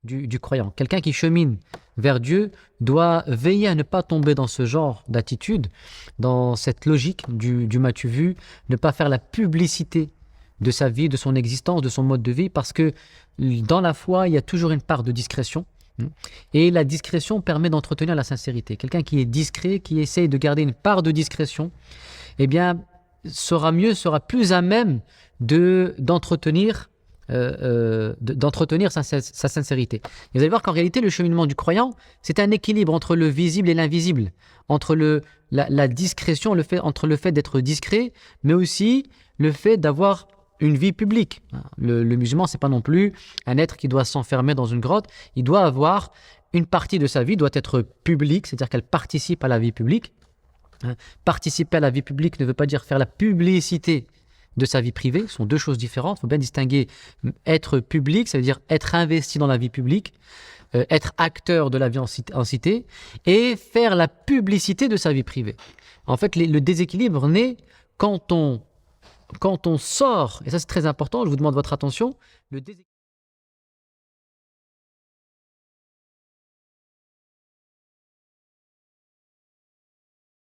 du croyant. Quelqu'un qui chemine vers Dieu doit veiller à ne pas tomber dans ce genre d'attitude, dans cette logique du m'as-tu vu, ne pas faire la publicité de sa vie, de son existence, de son mode de vie, parce que dans la foi, il y a toujours une part de discrétion. Et la discrétion permet d'entretenir la sincérité. Quelqu'un qui est discret, qui essaye de garder une part de discrétion, eh bien, sera plus à même d'entretenir sa sincérité. Et vous allez voir qu'en réalité, le cheminement du croyant, c'est un équilibre entre le visible et l'invisible, entre la discrétion, entre le fait d'être discret, mais aussi le fait d'avoir une vie publique. Le musulman, c'est pas non plus un être qui doit s'enfermer dans une grotte. Il doit avoir une partie de sa vie, doit être publique, c'est-à-dire qu'elle participe à la vie publique. Participer à la vie publique ne veut pas dire faire la publicité de sa vie privée, ce sont deux choses différentes. Il faut bien distinguer être public, ça veut dire être investi dans la vie publique, être acteur de la vie en cité, et faire la publicité de sa vie privée. En fait, le déséquilibre naît quand on sort, et ça c'est très important, je vous demande votre attention, le déséquilibre